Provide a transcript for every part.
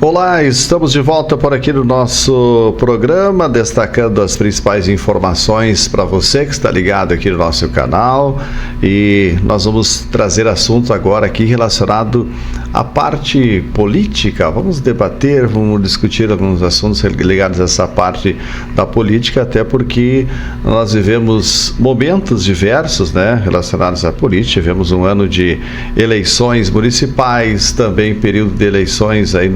Olá, estamos de volta por aqui no nosso programa, destacando as principais informações para você que está ligado aqui no nosso canal, e nós vamos trazer assunto agora aqui relacionado à parte política. Vamos debater, vamos discutir alguns assuntos ligados a essa parte da política, até porque nós vivemos momentos diversos, né, relacionados à política. Tivemos um ano de eleições municipais, também período de eleições aí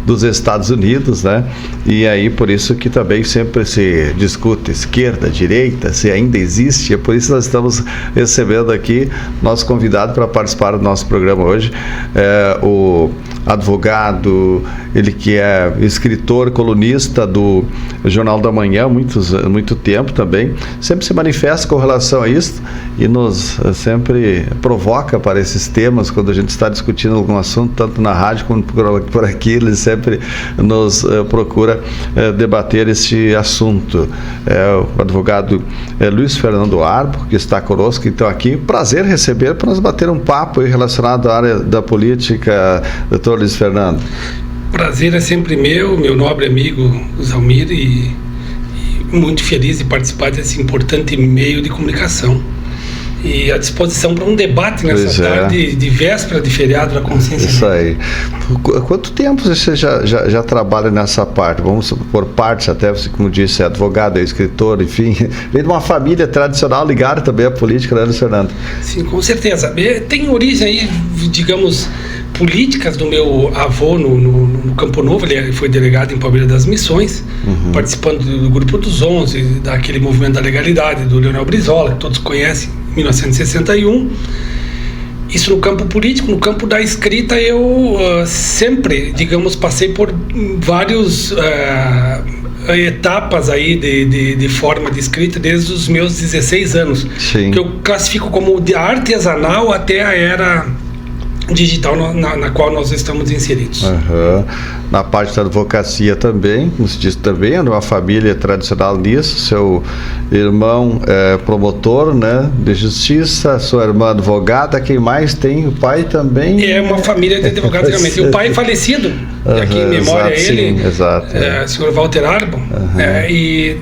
dos Estados Unidos, né? E aí por isso que também sempre se discute esquerda, direita, se ainda existe. É por isso que nós estamos recebendo aqui nosso convidado para participar do nosso programa hoje, o advogado, ele que é escritor, colunista do Jornal da Manhã há muito tempo também, sempre se manifesta com relação a isso e nos sempre provoca para esses temas quando a gente está discutindo algum assunto, tanto na rádio como por aqui. Ele sempre nos procura debater esse assunto. O advogado Luiz Fernando Arbo, que está conosco então aqui. Prazer receber para nós bater um papo aí relacionado à área da política, doutor Luiz Fernando. Prazer é sempre meu nobre amigo Zalmir, e muito feliz de participar desse importante meio de comunicação. E à disposição para um debate nessa tarde de véspera de feriado da consciência. Isso aí. Quanto tempo você já trabalha nessa parte? Vamos por partes, até você, como disse, é advogado, é escritor, enfim, vem de uma família tradicional ligada também à política, né, Luiz Fernando? Sim, com certeza. Tem origem aí, digamos, políticas do meu avô no Campo Novo. Ele foi delegado em Palmeiras das Missões, participando do Grupo dos 11, daquele movimento da legalidade do Leonel Brizola, que todos conhecem, 1961. Isso no campo político. No campo da escrita, eu sempre, digamos, passei por vários etapas aí de forma de escrita desde os meus 16 anos. Sim. Que eu classifico como de artesanal até a era digital na qual nós estamos inseridos. Na parte da advocacia também, como se diz também, é uma família tradicional nisso. Seu irmão é promotor, né, de justiça, sua irmã advogada, quem mais tem? O pai também? É uma família de advogados realmente. O pai é falecido, aqui em memória, exato, ele, sim, exato. Senhor Walter Arbo, e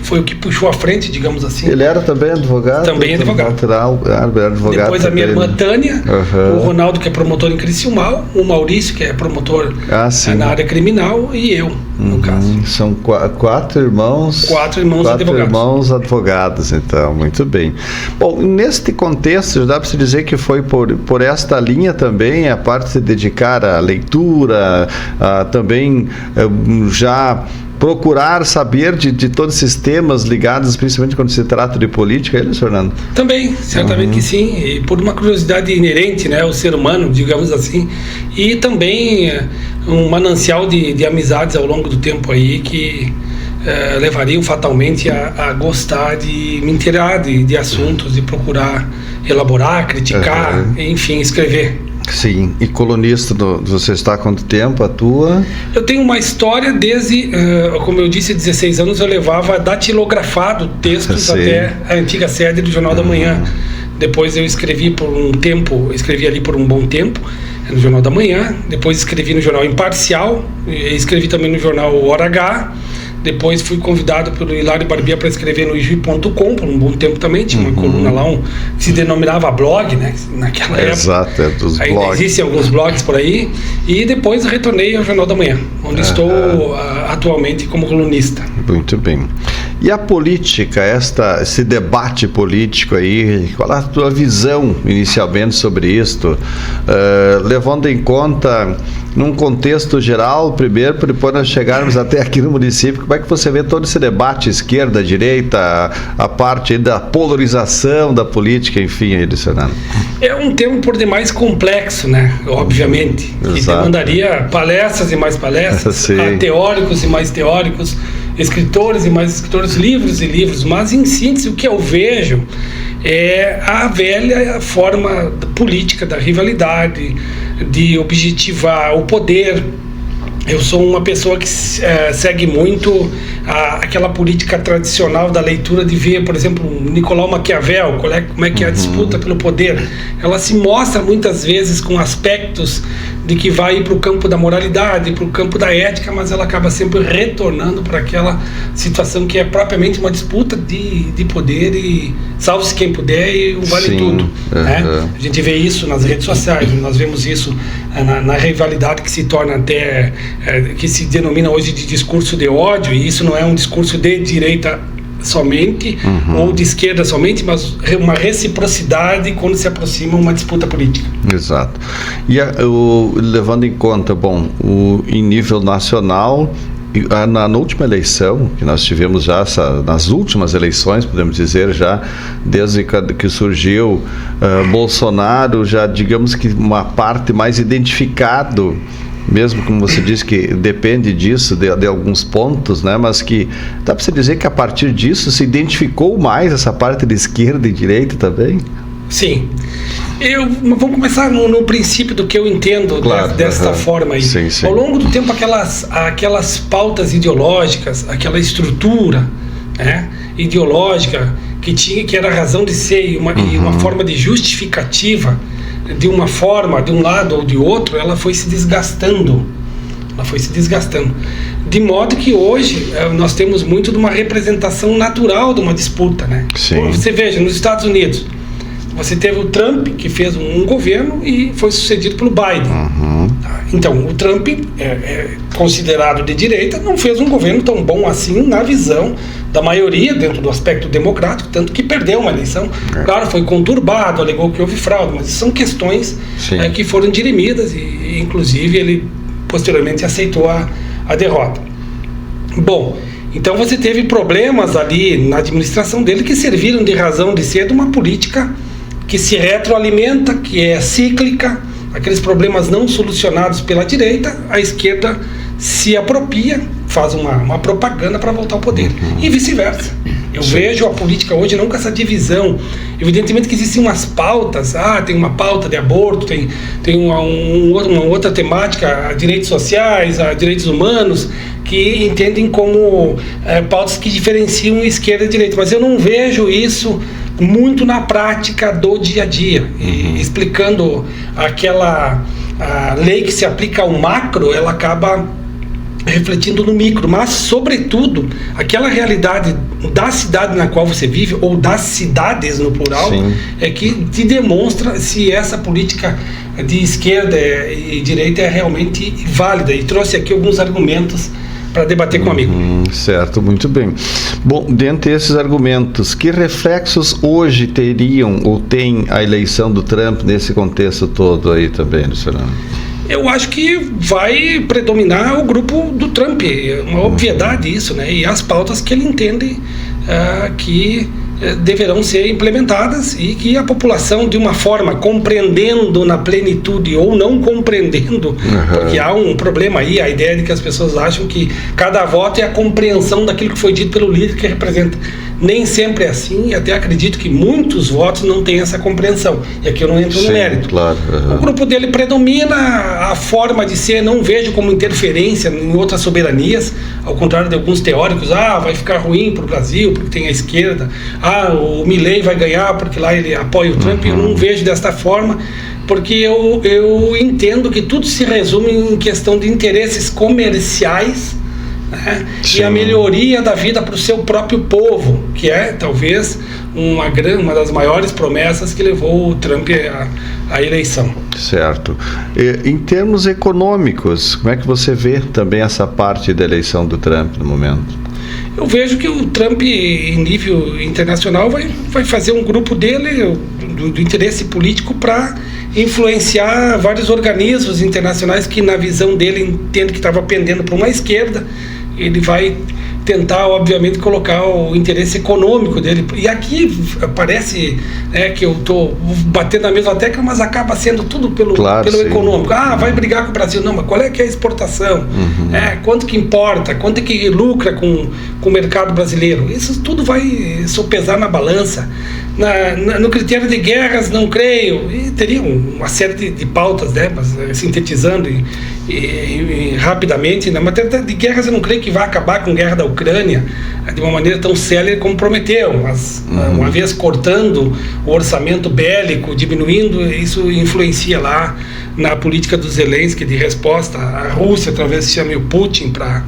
foi o que puxou à frente, digamos assim. Ele era também advogado? Também advogado. Walter Arbo era advogado. Depois a minha irmã Tânia, o Ronaldo, que é promotor em Criciúmal, o Maurício, que é promotor na área criminal, e eu, no caso. São quatro irmãos. Quatro irmãos advogados, então, muito bem. Bom, neste contexto, dá para se dizer que foi por esta linha também, a parte de se dedicar à leitura, também já procurar saber de todos esses temas ligados, principalmente quando se trata de política, Luiz Fernando? Também, certamente que sim, e por uma curiosidade inerente, né, ao ser humano, digamos assim, e também um manancial de amizades ao longo do tempo aí que levariam fatalmente a gostar de me inteirar de assuntos, de procurar elaborar, criticar, enfim, escrever. Sim, e colunista, você está há quanto tempo, atua? Eu tenho uma história desde, como eu disse, 16 anos eu levava datilografado textos até a antiga sede do Jornal da Manhã. Depois eu escrevi ali por um bom tempo, no Jornal da Manhã. Depois escrevi no Jornal Imparcial, escrevi também no Jornal Hora H. Depois fui convidado pelo Hilário Barbier para escrever no Iju.com por um bom tempo também. Tinha uma coluna lá, se denominava blog, né? Naquela época. Exato, dos ainda blogs. Existem alguns blogs por aí. E depois retornei ao Jornal da Manhã, onde estou atualmente como colunista. Muito bem. E a política, esse debate político aí, qual a tua visão inicialmente sobre isto? Levando em conta, num contexto geral, primeiro, para depois nós chegarmos até aqui no município, como é que você vê todo esse debate, esquerda, direita, a parte da polarização da política, enfim, aí, Fernando? É um tema por demais complexo, né? Obviamente. Que demandaria palestras e mais palestras, teóricos e mais teóricos, escritores e mais escritores, livros e livros, mas em síntese o que eu vejo é a velha forma política da rivalidade, de objetivar o poder, Eu sou uma pessoa que segue muito aquela política tradicional da leitura de ver, por exemplo, Nicolau Maquiavel, como é que é a disputa pelo poder. Ela se mostra muitas vezes com aspectos de que vai para o campo da moralidade, para o campo da ética, mas ela acaba sempre retornando para aquela situação que é propriamente uma disputa de poder e salve-se quem puder e o vale tudo. Né? A gente vê isso nas redes sociais, nós vemos isso na rivalidade que se torna até, que se denomina hoje de discurso de ódio, e isso não é um discurso de direita somente, ou de esquerda somente, mas uma reciprocidade quando se aproxima uma disputa política. Exato. E levando em conta, em nível nacional, na última eleição, que nós tivemos já, nas últimas eleições, podemos dizer, já desde que surgiu Bolsonaro, já digamos que uma parte mais identificado, mesmo como você disse que depende disso, de alguns pontos, né? Mas que dá para você dizer que a partir disso se identificou mais essa parte de esquerda e direita também? Sim. Vou começar no princípio do que eu entendo, claro, desta forma aí. Sim, sim. Ao longo do tempo, aquelas pautas ideológicas, aquela estrutura, né, ideológica que era a razão de ser e uma forma de justificativa de uma forma, de um lado ou de outro, ela foi se desgastando. De modo que hoje nós temos muito de uma representação natural de uma disputa, né? Sim. Você veja, nos Estados Unidos, você teve o Trump, que fez um governo e foi sucedido pelo Biden. Então, o Trump, considerado de direita, não fez um governo tão bom assim na visão da maioria, dentro do aspecto democrático, tanto que perdeu uma eleição. Claro, foi conturbado, alegou que houve fraude, mas são questões que foram dirimidas e, inclusive, ele posteriormente aceitou a derrota. Bom, então você teve problemas ali na administração dele que serviram de razão de ser de uma política que se retroalimenta, que é cíclica. Aqueles problemas não solucionados pela direita, a esquerda se apropria, faz uma propaganda para voltar ao poder. E vice-versa. Eu vejo a política hoje não com essa divisão. Evidentemente que existem umas pautas, tem uma pauta de aborto, tem uma outra temática, direitos sociais, direitos humanos, que entendem como pautas que diferenciam esquerda e direita. Mas eu não vejo isso muito na prática do dia a dia. Explicando aquela lei que se aplica ao macro, ela acaba refletindo no micro, mas sobretudo aquela realidade da cidade na qual você vive, ou das cidades no plural, é que te demonstra se essa política de esquerda e direita é realmente válida, e trouxe aqui alguns argumentos para debater com o amigo. Certo, muito bem. Bom, dentre esses argumentos, que reflexos hoje teriam ou tem a eleição do Trump nesse contexto todo aí também, Luciano? Eu acho que vai predominar o grupo do Trump, é uma obviedade isso, né? E as pautas que ele entende que deverão ser implementadas, e que a população, de uma forma, compreendendo na plenitude ou não compreendendo, porque há um problema aí, a ideia de que as pessoas acham que cada voto é a compreensão daquilo que foi dito pelo líder que representa. Nem sempre é assim, e até acredito que muitos votos não têm essa compreensão, e aqui eu não entro no mérito. Claro. O grupo dele predomina a forma de ser, não vejo como interferência em outras soberanias, ao contrário de alguns teóricos, vai ficar ruim para o Brasil porque tem a esquerda, o Milei vai ganhar porque lá ele apoia o Trump. Eu não vejo desta forma, porque eu entendo que tudo se resume em questão de interesses comerciais, né? E a melhoria da vida para o seu próprio povo, que é talvez uma das maiores promessas que levou o Trump à eleição. Certo. Em termos econômicos, como é que você vê também essa parte da eleição do Trump no momento? Eu vejo que o Trump, em nível internacional, vai fazer um grupo dele, do interesse político, para influenciar vários organismos internacionais que, na visão dele, entende que estava pendendo para uma esquerda. Ele vai tentar, obviamente, colocar o interesse econômico dele. E aqui parece que eu estou batendo na mesma tecla, mas acaba sendo tudo pelo econômico. Vai brigar com o Brasil. Não, mas qual é que é a exportação? Quanto que importa? Quanto é que lucra com o mercado brasileiro? Isso tudo vai sopesar na balança. No critério de guerras, não creio. E teria uma série de pautas, né? Mas, sintetizando rapidamente, na matéria de guerras, eu não creio que vai acabar com a guerra da Ucrânia de uma maneira tão célere como prometeu. Mas, uma vez cortando o orçamento bélico, diminuindo, isso influencia lá na política do Zelensky de resposta à Rússia, através se chama o Putin, para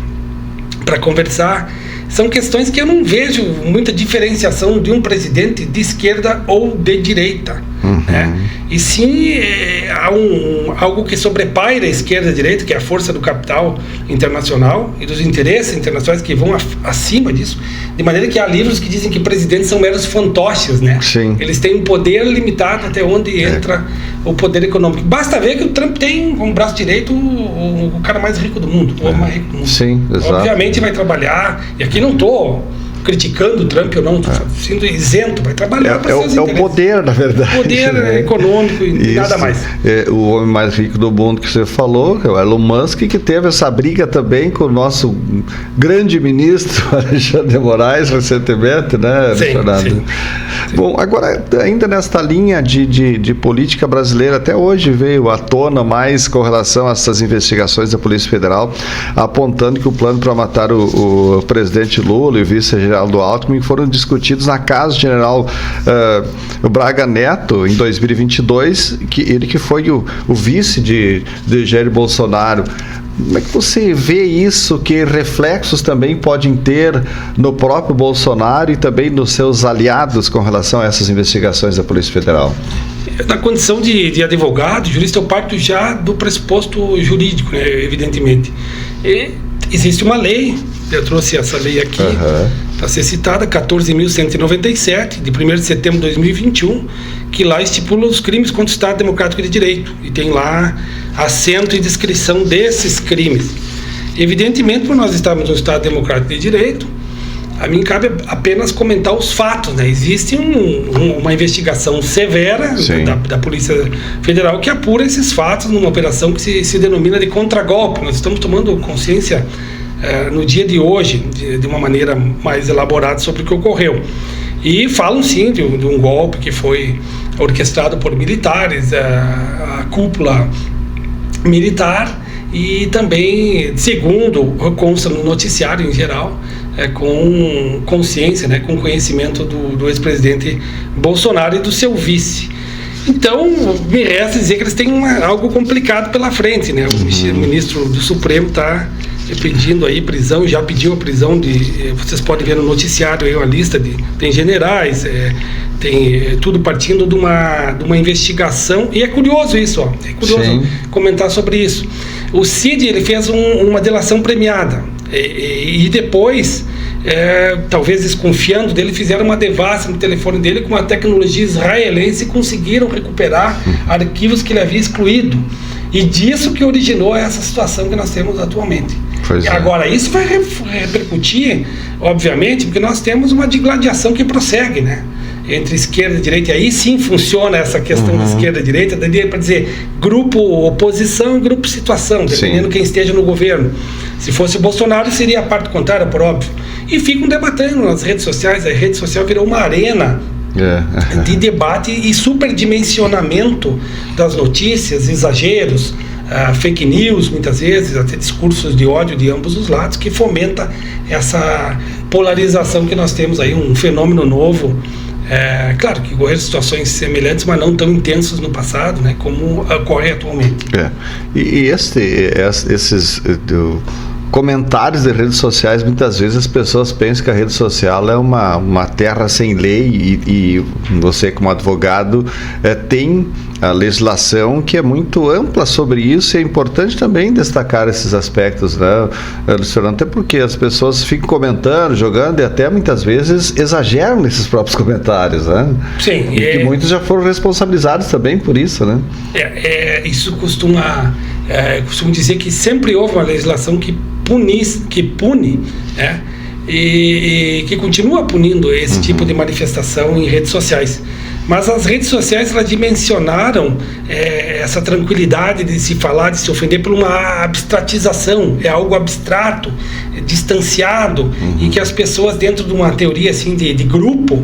conversar. São questões que eu não vejo muita diferenciação de um presidente de esquerda ou de direita. Né? E sim, há algo que sobrepaira a esquerda e a direita, que é a força do capital internacional e dos interesses internacionais que vão acima disso, de maneira que há livros que dizem que presidentes são meros fantoches, né? Sim. Eles têm um poder limitado até onde entra o poder econômico. Basta ver que o Trump tem como braço direito o cara mais rico do mundo, o homem mais rico do mundo. Sim, exato. Obviamente vai trabalhar, e aqui não estou criticando o Trump, eu não estou sendo isento, vai trabalhar para seus interesses. É o poder, na verdade. Poder econômico e nada mais. O homem mais rico do mundo que você falou, que é o Elon Musk, que teve essa briga também com o nosso grande ministro Alexandre de Moraes recentemente, né, Sim. Bom, agora, ainda nesta linha de política brasileira, até hoje veio à tona mais com relação a essas investigações da Polícia Federal, apontando que o plano para matar o presidente Lula e o vice-geraldo Alckmin foram discutidos na casa do general Braga Neto em 2022, ele que foi o vice de Jair Bolsonaro. Como é que você vê isso, que reflexos também podem ter no próprio Bolsonaro e também nos seus aliados com relação a essas investigações da Polícia Federal? Na condição de advogado, jurista, eu parto já do pressuposto jurídico, né, evidentemente. E existe uma lei, eu trouxe essa lei aqui, para ser citada, 14.197, de 1º de setembro de 2021, que lá estipula os crimes contra o Estado Democrático de Direito, e tem lá assento e descrição desses crimes. Evidentemente, por nós estarmos no Estado Democrático de Direito, a mim cabe apenas comentar os fatos, né? Existe uma investigação severa da Polícia Federal que apura esses fatos numa operação que se denomina de contragolpe. Nós estamos tomando consciência no dia de hoje, de uma maneira mais elaborada sobre o que ocorreu. E falam sim de um golpe que foi orquestrado por militares, a cúpula militar, e também, segundo consta no noticiário em geral, com consciência, né, com conhecimento do ex-presidente Bolsonaro e do seu vice. Então, me resta dizer que eles têm algo complicado pela frente, né? O ministro do Supremo está pedindo aí prisão, já pediu a prisão vocês podem ver no noticiário aí uma lista tem generais, tem tudo partindo de uma investigação, e é curioso isso, é curioso comentar sobre isso. O Cid, ele fez uma delação premiada, e depois, talvez desconfiando dele, fizeram uma devassa no telefone dele com uma tecnologia israelense e conseguiram recuperar arquivos que ele havia excluído, e disso que originou essa situação que nós temos atualmente. Agora, isso vai repercutir, obviamente, porque nós temos uma digladiação que prossegue, né, entre esquerda e direita, e aí sim funciona essa questão de esquerda e direita, para dizer grupo oposição e grupo situação, dependendo quem esteja no governo. Se fosse o Bolsonaro, seria a parte contrária, por óbvio. E ficam debatendo nas redes sociais, a rede social virou uma arena de debate e superdimensionamento das notícias, exageros, fake news, muitas vezes, até discursos de ódio de ambos os lados, que fomenta essa polarização que nós temos aí, um fenômeno novo. Claro que ocorreram situações semelhantes, mas não tão intensas no passado, né, como ocorre atualmente. E esses comentários de redes sociais, muitas vezes as pessoas pensam que a rede social é uma terra sem lei, e você, como advogado, tem a legislação que é muito ampla sobre isso, e é importante também destacar esses aspectos, né, Luciano? Até porque as pessoas ficam comentando, jogando, e até muitas vezes exageram nesses próprios comentários, né? Sim. E que muitos já foram responsabilizados também por isso, né? Isso costumo dizer que sempre houve uma legislação que pune, né? E que continua punindo esse tipo de manifestação em redes sociais. Mas as redes sociais, elas dimensionaram essa tranquilidade de se falar, de se ofender, por uma abstratização. É algo abstrato, distanciado, e que as pessoas, dentro de uma teoria assim, de grupo,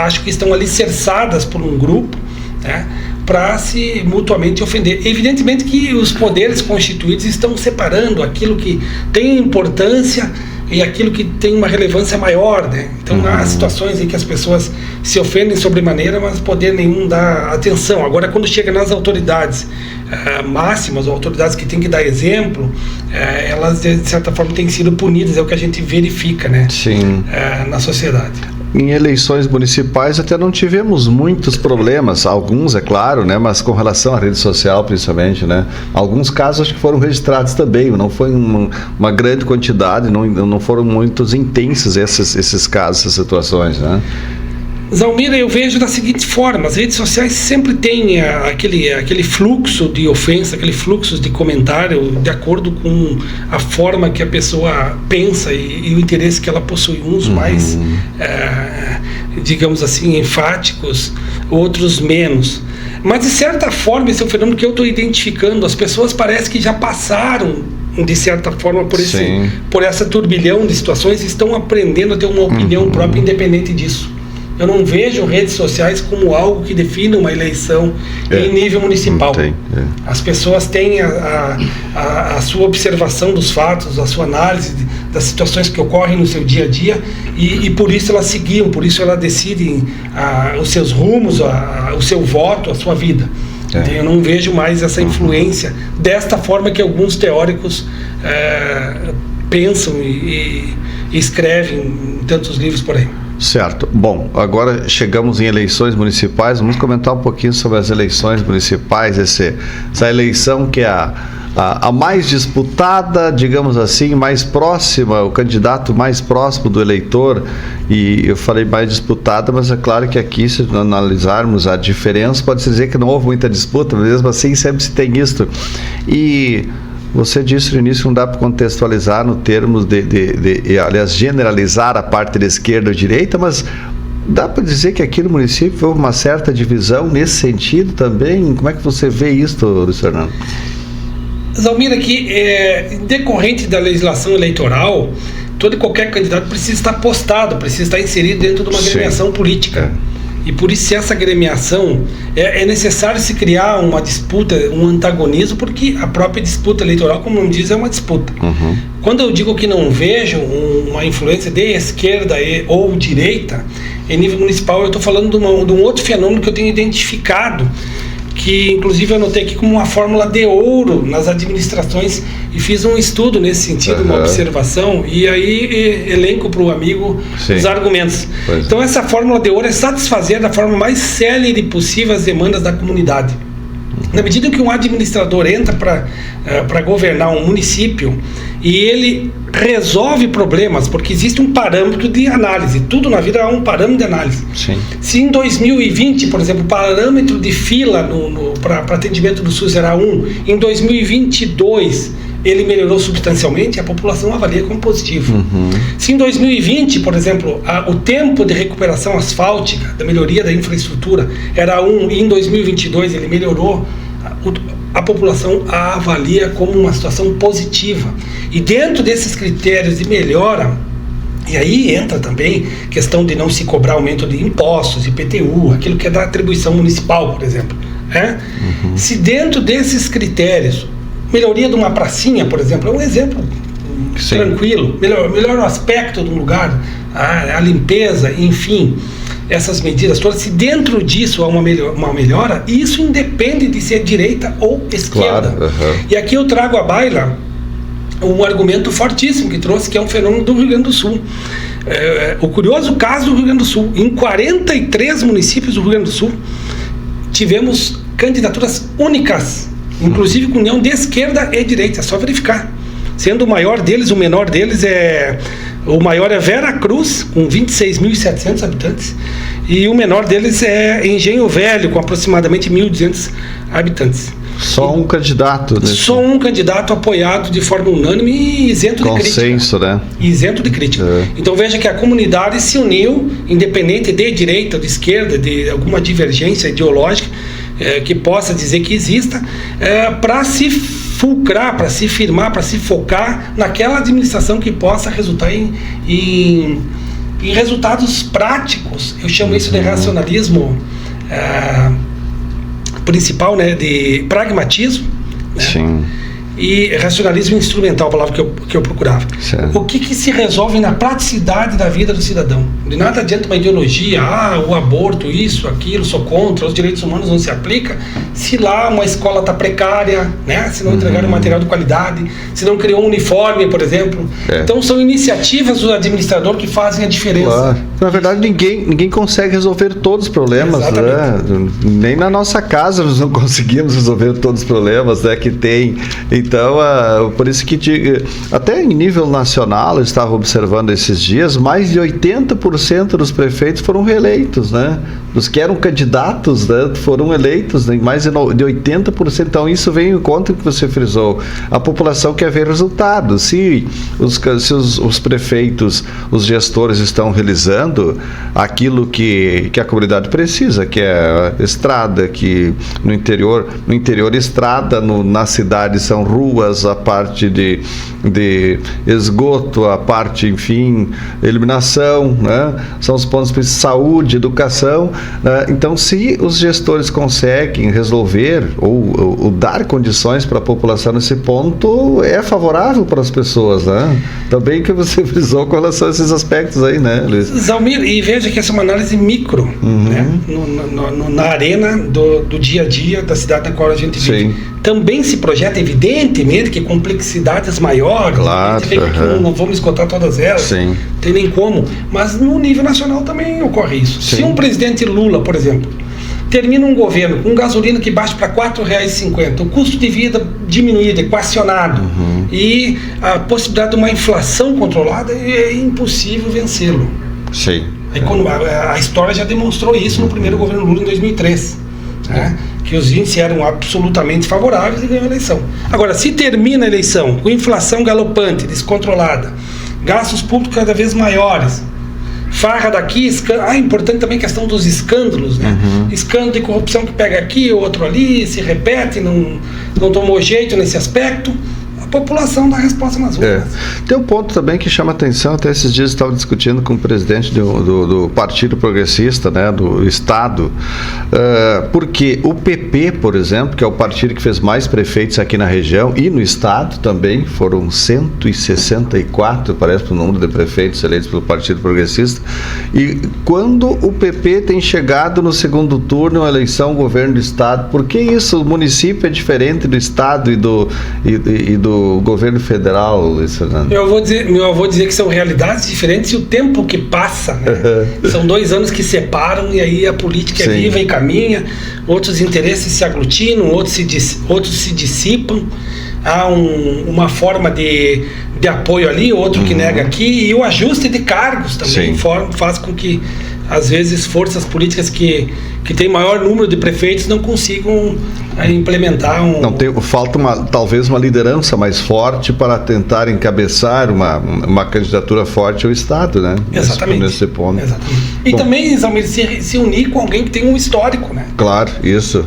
acho que estão alicerçadas por um grupo, né, para se mutuamente ofender. Evidentemente que os poderes constituídos estão separando aquilo que tem importância e aquilo que tem uma relevância maior, né? Então há situações em que as pessoas se ofendem sobremaneira, mas poder nenhum dá atenção. Agora, quando chega nas autoridades máximas, ou autoridades que têm que dar exemplo, elas de certa forma têm sido punidas, é o que a gente verifica, né? Sim. Na sociedade. Em eleições municipais até não tivemos muitos problemas, alguns é claro, né, mas com relação à rede social principalmente, né, alguns casos acho que foram registrados também, não foi uma grande quantidade, não foram muitos intensos esses casos, essas situações, né. Zalmira, eu vejo da seguinte forma: as redes sociais sempre têm aquele fluxo de ofensa, aquele fluxo de comentário de acordo com a forma que a pessoa pensa e o interesse que ela possui. Uns mais, digamos assim, enfáticos, outros menos. Mas, de certa forma, esse é um fenômeno que eu estou identificando. As pessoas parecem que já passaram, de certa forma, por essa turbilhão de situações e estão aprendendo a ter uma opinião própria independente disso. Eu não vejo redes sociais como algo que define uma eleição em nível municipal. As pessoas têm a sua observação dos fatos, a sua análise das situações que ocorrem no seu dia a dia, e por isso elas seguiam, por isso elas decidem os seus rumos, o seu voto, a sua vida. Eu não vejo mais essa influência desta forma que alguns teóricos pensam e escrevem em tantos livros por aí. Certo. Bom, agora chegamos em eleições municipais, vamos comentar um pouquinho sobre as eleições municipais, essa eleição que é a mais disputada, digamos assim, mais próxima, o candidato mais próximo do eleitor, e eu falei mais disputada, mas é claro que aqui, se analisarmos a diferença, pode-se dizer que não houve muita disputa, mas mesmo assim sempre se tem isto. E você disse no início que não dá para contextualizar no termos aliás, generalizar a parte da esquerda ou direita, mas dá para dizer que aqui no município houve uma certa divisão nesse sentido também? Como é que você vê isso, Luiz Fernando? Zalmira, que decorrente da legislação eleitoral, todo e qualquer candidato precisa estar postado, precisa estar inserido dentro de uma agremiação política. E por isso essa agremiação é necessário se criar uma disputa, um antagonismo, porque a própria disputa eleitoral, como não diz, é uma disputa. Quando eu digo que não vejo uma influência de esquerda ou direita, em nível municipal, eu estou falando de um outro fenômeno que eu tenho identificado, que inclusive eu anotei aqui como uma fórmula de ouro nas administrações, e fiz um estudo nesse sentido, uma observação, e aí elenco para o amigo os argumentos. Então essa fórmula de ouro é satisfazer da forma mais célere possível as demandas da comunidade. Na medida que um administrador entra para governar um município e ele resolve problemas, porque existe um parâmetro de análise, tudo na vida há um parâmetro de análise. Se em 2020, por exemplo, o parâmetro de fila para atendimento do SUS era 1, em 2022 ele melhorou substancialmente, a população avalia como positivo. Se em 2020, por exemplo, o tempo de recuperação asfáltica, da melhoria da infraestrutura, era 1, e em 2022 ele melhorou, a população a avalia como uma situação positiva. E dentro desses critérios de melhora, e aí entra também questão de não se cobrar aumento de impostos, IPTU, aquilo que é da atribuição municipal, por exemplo. Se dentro desses critérios, melhoria de uma pracinha, por exemplo, é um exemplo tranquilo, melhor o aspecto de um lugar, a limpeza, enfim, essas medidas todas, se dentro disso há uma melhora, isso independe de ser direita ou esquerda. E aqui eu trago à baila um argumento fortíssimo que trouxe, que é um fenômeno do Rio Grande do Sul. O curioso caso do Rio Grande do Sul: em 43 municípios do Rio Grande do Sul tivemos candidaturas únicas, inclusive com união de esquerda e direita, é só verificar. Sendo o maior deles, o menor deles é O maior é Vera Cruz, com 26.700 habitantes, e o menor deles é Engenho Velho, com aproximadamente 1.200 habitantes. Só um candidato, né? Só um candidato apoiado de forma unânime e isento de crítica. Consenso, né? Isento de crítica. Então veja que a comunidade se uniu, independente de direita ou de esquerda, de alguma divergência ideológica que possa dizer que exista, para se fulcrar, para se firmar, para se focar naquela administração que possa resultar em resultados práticos. Eu chamo isso de racionalismo principal, né, de pragmatismo, né? Sim. E racionalismo instrumental, a palavra que eu procurava. Certo. O que se resolve na praticidade da vida do cidadão? De nada adianta uma ideologia, o aborto, isso, aquilo, sou contra, os direitos humanos não se aplica, se lá uma escola está precária, né? Se não entregaram material de qualidade, se não criou um uniforme, por exemplo. Então são iniciativas do administrador que fazem a diferença. Claro. Na verdade, ninguém consegue resolver todos os problemas, né? Nem na nossa casa nós não conseguimos resolver todos os problemas, né, que tem. Então, por isso que até em nível nacional, eu estava observando esses dias, mais de 80% dos prefeitos foram reeleitos, né? Os que eram candidatos, né, foram eleitos, né? Mais de 80%. Então, isso vem em conta que você frisou. A população quer ver resultados. Se os prefeitos, os gestores estão realizando aquilo que a comunidade precisa, que é estrada, que no interior estrada, na cidade são ruas, a parte de esgoto, a parte, enfim, iluminação, né? São os pontos de saúde, educação, né? Então, se os gestores conseguem resolver ou dar condições para a população nesse ponto, é favorável para as pessoas, né? Também que você frisou com relação a esses aspectos aí, né, Luiz? Zalmir, e veja que essa é uma análise micro, né? Na arena do dia a dia da cidade na qual a gente vive. Sim. Também se projeta, evidentemente, que complexidades maiores, claro, que não vamos esgotar todas elas, sim, não tem nem como, mas no nível nacional também ocorre isso. Sim. Se um presidente Lula, por exemplo, termina um governo com gasolina que baixa para R$ 4,50, o custo de vida diminuído, equacionado, e a possibilidade de uma inflação controlada, é impossível vencê-lo. Sim. A história já demonstrou isso no primeiro governo Lula em 2003, né? Que os índices eram absolutamente favoráveis e ganhou a eleição. Agora, se termina a eleição com inflação galopante, descontrolada, gastos públicos cada vez maiores, farra daqui, importante também a questão dos escândalos, né? Escândalo de corrupção que pega aqui, outro ali, se repete, não tomou jeito nesse aspecto. A população dá resposta nas ruas. Tem um ponto também que chama atenção, até esses dias eu estava discutindo com o presidente do Partido Progressista, né, do Estado, porque o PP, por exemplo, que é o partido que fez mais prefeitos aqui na região e no Estado também, foram 164, parece, o número de prefeitos eleitos pelo Partido Progressista, e quando o PP tem chegado no segundo turno, a eleição, o governo do Estado, por que isso? O município é diferente do Estado e do governo federal, Luiz Fernando? Meu avô dizia que são realidades diferentes e o tempo que passa, né? São 2 anos que separam e aí a política é viva e caminha, outros interesses se aglutinam, outros se dissipam, há uma forma de apoio ali, outro que nega aqui, e o ajuste de cargos também faz com que às vezes forças políticas que têm maior número de prefeitos não consigam implementar falta talvez uma liderança mais forte para tentar encabeçar uma candidatura forte ao Estado, né? Exatamente. Nesse ponto. Exatamente. E também, Zalmir, se unir com alguém que tem um histórico, né? Claro, isso.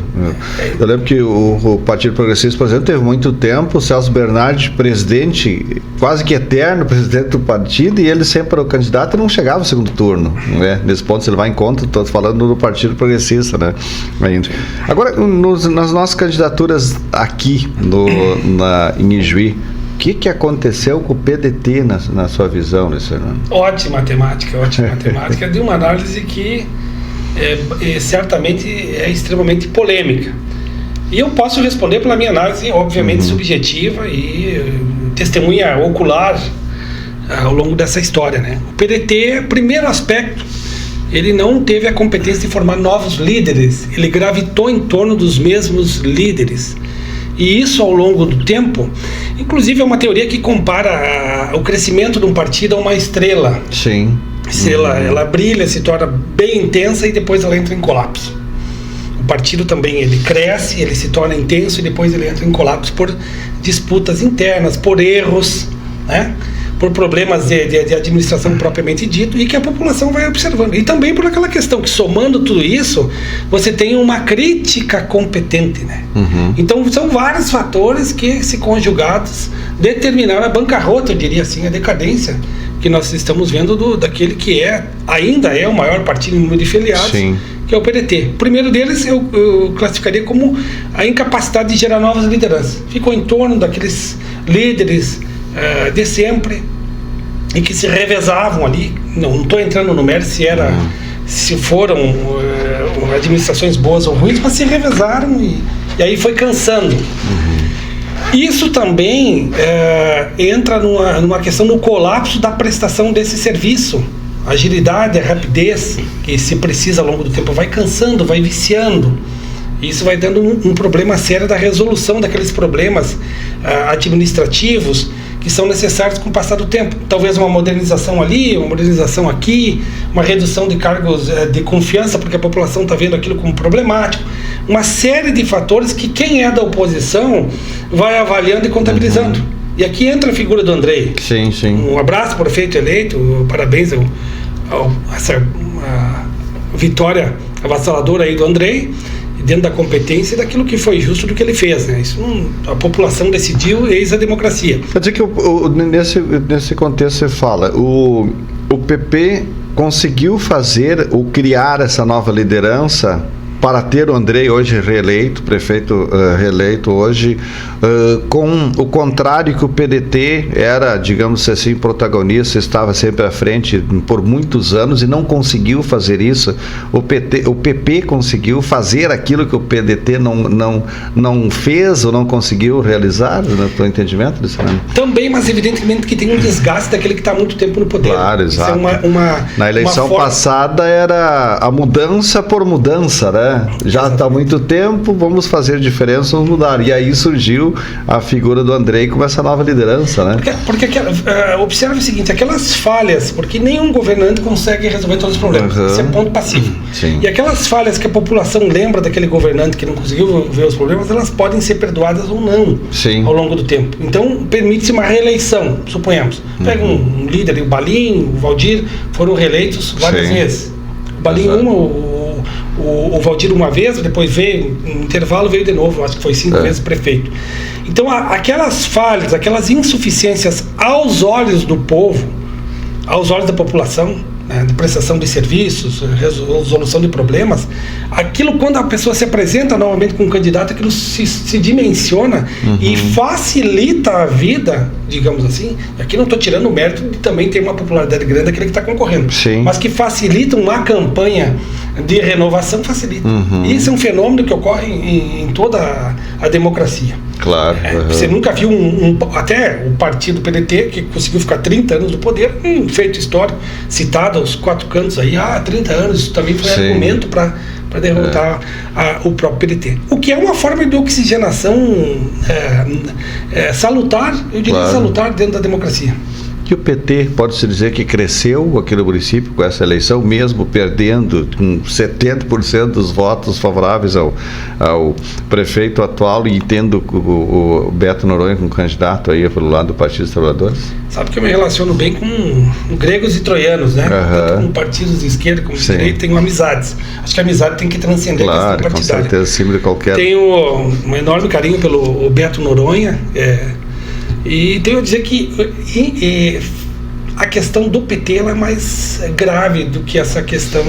Eu lembro que o Partido Progressista, por exemplo, teve muito tempo o Celso Bernardi, presidente, quase que eterno presidente do partido, e ele sempre era o candidato e não chegava ao segundo turno, né? Nesse ponto, se levar em conta, estou falando do Partido Progressista, né? Agora, nas nossas candidaturas aqui em Ijuí, o que aconteceu com o PDT na sua visão, Luiz Fernando? Ótima temática, de uma análise que certamente é extremamente polêmica. E eu posso responder pela minha análise, obviamente subjetiva e testemunha ocular ao longo dessa história, né? O PDT, primeiro aspecto, ele não teve a competência de formar novos líderes, ele gravitou em torno dos mesmos líderes. E isso, ao longo do tempo, Inclusive é uma teoria que compara o crescimento de um partido a uma estrela. Sim. Ela brilha, se torna bem intensa e depois ela entra em colapso. O partido também, ele cresce, ele se torna intenso e depois ele entra em colapso por disputas internas, por erros, né? Por problemas de administração propriamente dito, e que a população vai observando. E também por aquela questão que, somando tudo isso, você tem uma crítica competente, né? Então são vários fatores que, se conjugados, determinaram a bancarrota, eu diria assim, a decadência que nós estamos vendo daquele que ainda é o maior partido em número de filiados. Sim. Que é o PDT. O primeiro deles eu classificaria como a incapacidade de gerar novas lideranças. Ficou em torno daqueles líderes de sempre e que se revezavam ali. Não estou entrando no mérito se foram administrações boas ou ruins, mas se revezaram e aí foi cansando. Isso também entra numa questão do colapso da prestação desse serviço. A agilidade, a rapidez que se precisa ao longo do tempo vai cansando, vai viciando. Isso vai dando um problema sério da resolução daqueles problemas administrativos que são necessários com o passar do tempo. Talvez uma modernização ali, uma modernização aqui, uma redução de cargos de confiança, porque a população está vendo aquilo como problemático. Uma série de fatores que quem é da oposição vai avaliando e contabilizando. E aqui entra a figura do Andrei. Sim, sim. Um abraço para o prefeito eleito, parabéns essa vitória avassaladora aí do Andrei, dentro da competência e daquilo que foi justo do que ele fez, né? Isso a população decidiu, eis a democracia. Quer dizer que nesse contexto você fala, o PP conseguiu fazer ou criar essa nova liderança para ter o Andrei hoje reeleito, prefeito reeleito hoje, com o contrário que o PDT era, digamos assim, protagonista, estava sempre à frente por muitos anos e não conseguiu fazer isso. O PP conseguiu fazer aquilo que o PDT não fez ou não conseguiu realizar, no teu entendimento, Luciano? Também, mas evidentemente que tem um desgaste daquele que está há muito tempo no poder. Claro, exato. Isso na eleição passada era a mudança por mudança, né? Já está há muito tempo, vamos fazer diferença, vamos mudar. E aí surgiu a figura do Andrei como essa nova liderança, né? Porque observe o seguinte, aquelas falhas, porque nenhum governante consegue resolver todos os problemas, isso é ponto passivo. Sim. E aquelas falhas que a população lembra daquele governante que não conseguiu ver os problemas, elas podem ser perdoadas ou não. Sim. Ao longo do tempo. Então, permite-se uma reeleição, suponhamos. Pega um líder, o Balim, o Valdir, foram reeleitos várias vezes. O Balim, o Valdir uma vez, depois veio, no intervalo veio de novo, acho que foi 5 vezes prefeito. Então aquelas falhas, aquelas insuficiências aos olhos do povo, aos olhos da população, né, de prestação de serviços, resolução de problemas, aquilo quando a pessoa se apresenta novamente com um candidato, aquilo se dimensiona e facilita a vida, digamos assim. Aqui não estou tirando o mérito de também ter uma popularidade grande daquele que está concorrendo. Sim. Mas que facilita uma campanha de renovação, facilita. Isso é um fenômeno que ocorre em toda a democracia. Claro. Você nunca viu até o partido PDT, que conseguiu ficar 30 anos no poder, um feito histórico, citado aos 4 cantos aí, 30 anos, isso também foi argumento para derrotar o próprio PDT. O que é uma forma de oxigenação salutar, eu diria salutar dentro da democracia. Que o PT pode-se dizer que cresceu aqui no município com essa eleição, mesmo perdendo com 70% dos votos favoráveis ao prefeito atual e tendo o Beto Noronha como candidato aí pelo lado do Partido dos Trabalhadores? Sabe que eu me relaciono bem com gregos e troianos, né? Tanto com partidos de esquerda como de direita, tenho amizades. Acho que a amizade tem que transcender a questão partidária. Com certeza, acima de qualquer... Tenho um enorme carinho pelo Beto Noronha, e tenho a dizer que a questão do PT ela é mais grave do que essa questão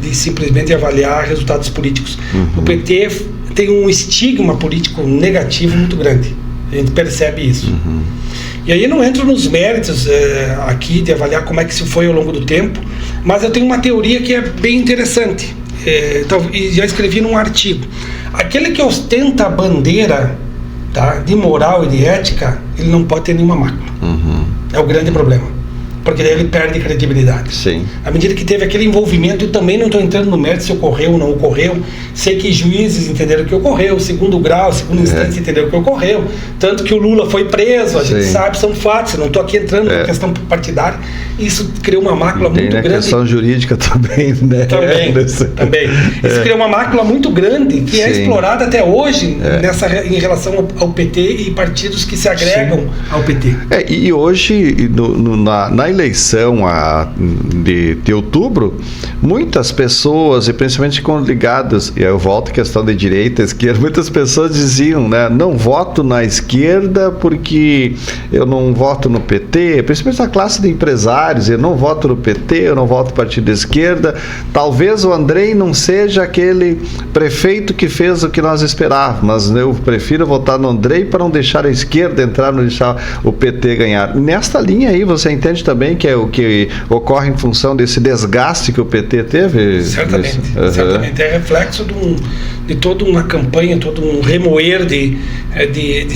de simplesmente avaliar resultados políticos. O PT tem um estigma político negativo muito grande. A gente percebe isso. E aí eu não entro nos méritos aqui de avaliar como é que isso foi ao longo do tempo, mas eu tenho uma teoria que é bem interessante. E já escrevi num artigo. Aquele que ostenta a bandeira de moral e de ética, ele não pode ter nenhuma mácula. É o grande problema. porque daí ele perde credibilidade. Sim. À medida que teve aquele envolvimento, eu também não estou entrando no mérito se ocorreu ou não ocorreu, sei que juízes entenderam o que ocorreu, segundo grau, segunda instância entenderam o que ocorreu, tanto que o Lula foi preso, a gente sabe, são fatos, eu não estou aqui entrando na questão partidária, isso criou uma mácula muito grande. Tem a questão jurídica também, né? Também. Isso criou uma mácula muito grande, que é explorada até hoje em relação ao PT e partidos que se agregam ao PT. E hoje, na eleição de outubro, muitas pessoas, e principalmente ligadas, e eu volto à questão de direita e esquerda, muitas pessoas diziam, né, não voto na esquerda porque eu não voto no PT, principalmente a classe de empresários, eu não voto no PT, eu não voto no partido de esquerda, talvez o Andrei não seja aquele prefeito que fez o que nós esperávamos, mas eu prefiro votar no Andrei para não deixar a esquerda entrar, não deixar o PT ganhar. Nesta linha aí, você entende também que é o que ocorre em função desse desgaste que o PT teve? Certamente. É reflexo de toda uma campanha, todo um remoer de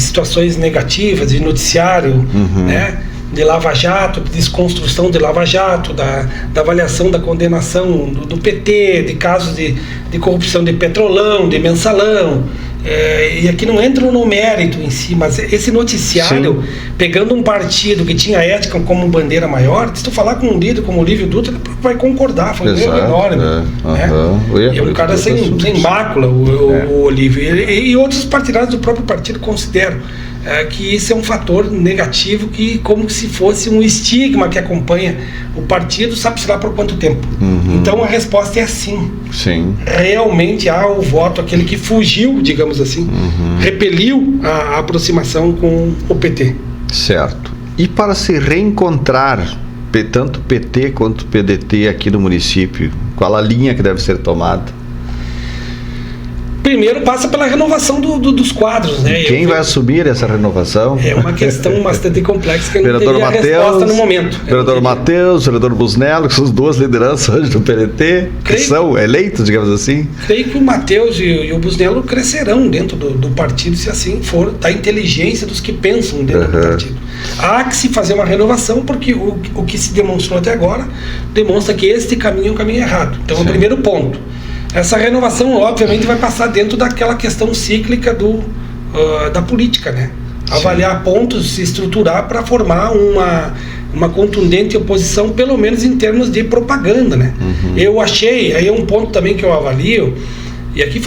situações negativas, de noticiário, né? De Lava Jato, de desconstrução de Lava Jato, da avaliação da condenação do PT, de casos de corrupção de Petrolão, de Mensalão. E aqui não entram no mérito em si, mas esse noticiário, pegando um partido que tinha ética como bandeira maior, se tu falar com um líder como o Lívio Dutra, ele vai concordar, foi um erro enorme. É um cara sem mácula, o Olívio. E outros partidários do próprio partido consideram que isso é um fator negativo, que como se fosse um estigma que acompanha o partido, sabe-se lá por quanto tempo. Então a resposta é sim. Realmente há o voto, aquele que fugiu, digamos assim, repeliu a aproximação com o PT. Certo. E para se reencontrar tanto PT quanto PDT aqui no município, qual a linha que deve ser tomada? Primeiro passa pela renovação dos quadros, né? Quem vai assumir essa renovação? É uma questão bastante complexa que eu não teria resposta no momento. Vereador Matheus, vereador Busnello, que são as duas lideranças hoje do PDT, que são eleitos, digamos assim. Creio que o Matheus e o Busnello crescerão dentro do partido, se assim for, da inteligência dos que pensam dentro do partido. Há que se fazer uma renovação, porque o que se demonstrou até agora demonstra que este caminho é um caminho errado. Então, o primeiro ponto. Essa renovação, obviamente, vai passar dentro daquela questão cíclica da política, né? Avaliar pontos, se estruturar para formar uma contundente oposição, pelo menos em termos de propaganda, né? Eu achei, aí é um ponto também que eu avalio, e aqui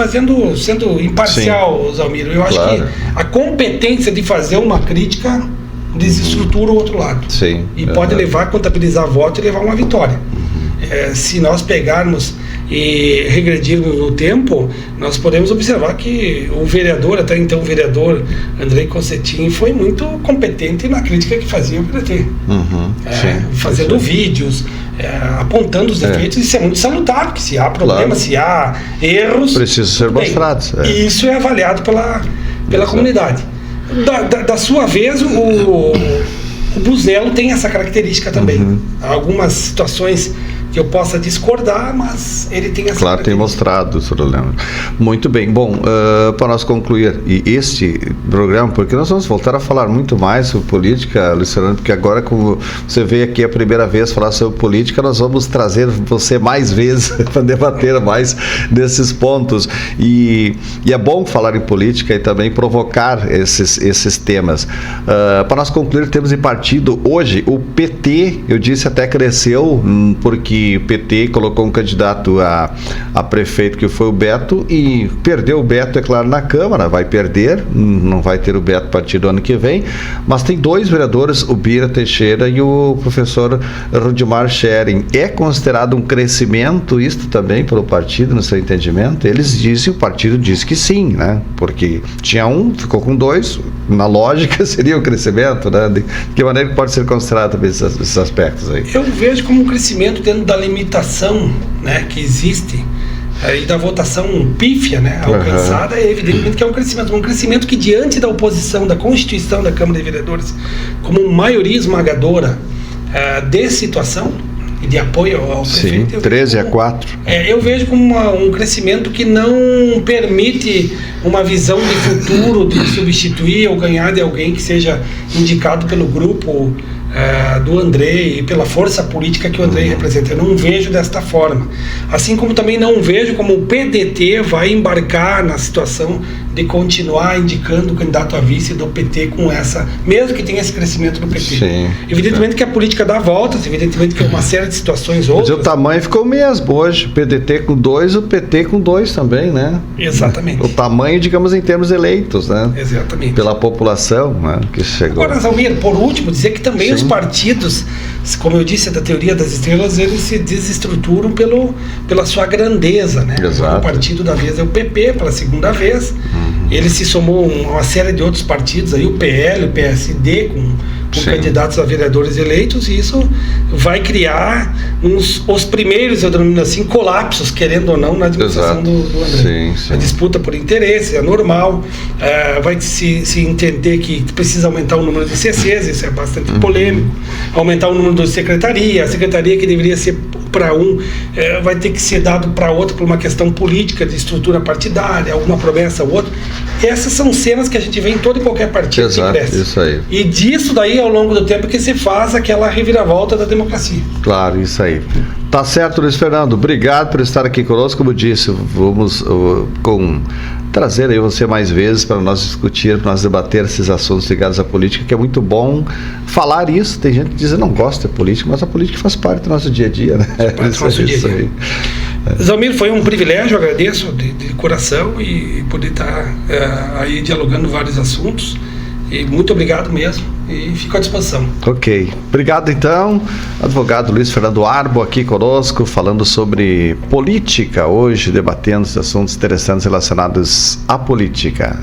sendo imparcial, Zalmiro, eu acho que a competência de fazer uma crítica desestrutura o outro lado. E pode contabilizar voto e levar uma vitória. Se nós pegarmos e regredirmos no tempo, nós podemos observar que o vereador, até então o vereador Andrei Cossetin, foi muito competente na crítica que fazia o PT. Fazendo vídeos, apontando os defeitos, isso é muito salutar, porque se há problemas, se há erros, precisam ser mostrados. Isso é avaliado pela comunidade. Da sua vez, o Busnello tem essa característica também. Algumas situações que eu possa discordar, mas ele tem essa... Claro, tem mostrado, Sr. Leandro. Muito bem. Bom, para nós concluir este programa, porque nós vamos voltar a falar muito mais sobre política, Luciano, porque agora, como você veio aqui a primeira vez falar sobre política, nós vamos trazer você mais vezes para debater mais desses pontos. E é bom falar em política e também provocar esses temas. Para nós concluir, temos em partido hoje o PT, eu disse até cresceu, porque o PT colocou um candidato a prefeito, que foi o Beto, e perdeu o Beto, é claro, na Câmara, vai perder, não vai ter o Beto a partir do ano que vem, mas tem dois vereadores, o Bira Teixeira e o professor Rudimar Schering. É considerado um crescimento isto também pelo partido, no seu entendimento? Eles dizem, o partido diz que sim, né? Porque tinha um, ficou com dois, na lógica seria um crescimento, né? De que maneira que pode ser considerado também esses aspectos aí? Eu vejo como um crescimento dentro da limitação, né, que existe, e da votação pífia, né, alcançada. É evidentemente que é um crescimento que, diante da oposição da Constituição da Câmara de Vereadores, como maioria esmagadora de situação e de apoio ao prefeito. Sim, 13-4. Eu vejo como um crescimento que não permite uma visão de futuro, de substituir ou ganhar de alguém que seja indicado pelo grupo do Andrei e pela força política que o Andrei representa. Eu não vejo desta forma. Assim como também não vejo como o PDT vai embarcar na situação de continuar indicando o candidato a vice do PT com essa, mesmo que tenha esse crescimento do PT. Sim, evidentemente que a política dá voltas, evidentemente que uma série de situações outras. Mas o tamanho ficou o mesmo hoje, o PDT com 2, o PT com 2 também, né? Exatamente. O tamanho, digamos, em termos eleitos, né? Exatamente. Pela população, né, que chegou. Agora, Zalmir, por último, dizer que também os partidos, como eu disse, da teoria das estrelas, eles se desestruturam pela sua grandeza, né? Exato. O partido da vez é o PP, pela segunda vez. Ele se somou a uma série de outros partidos, aí, o PL, o PSD, com candidatos a vereadores eleitos, e isso vai criar os primeiros, eu denomino assim, colapsos, querendo ou não, na administração do André. Sim. A disputa por interesse é normal, vai se entender que precisa aumentar o número de CCs, isso é bastante polêmico, aumentar o número de secretaria, a secretaria que deveria ser para vai ter que ser dado para outro por uma questão política, de estrutura partidária, alguma promessa ou outra. Essas são cenas que a gente vê em todo e qualquer partido que cresce. Isso aí. E disso daí, ao longo do tempo, que se faz aquela reviravolta da democracia. Claro, isso aí. Tá certo, Luiz Fernando. Obrigado por estar aqui conosco. Como disse, vamos trazer aí você mais vezes para nós discutir, para nós debater esses assuntos ligados à política, que é muito bom falar isso. Tem gente que diz que não gosta de política, mas a política faz parte do nosso dia a dia, né? Faz parte do nosso dia a dia. Zalmir, foi um privilégio, agradeço de coração e poder estar aí dialogando vários assuntos. E muito obrigado mesmo, e fico à disposição. Ok. Obrigado, então. Advogado Luiz Fernando Arbo aqui conosco, falando sobre política hoje, debatendo os assuntos interessantes relacionados à política.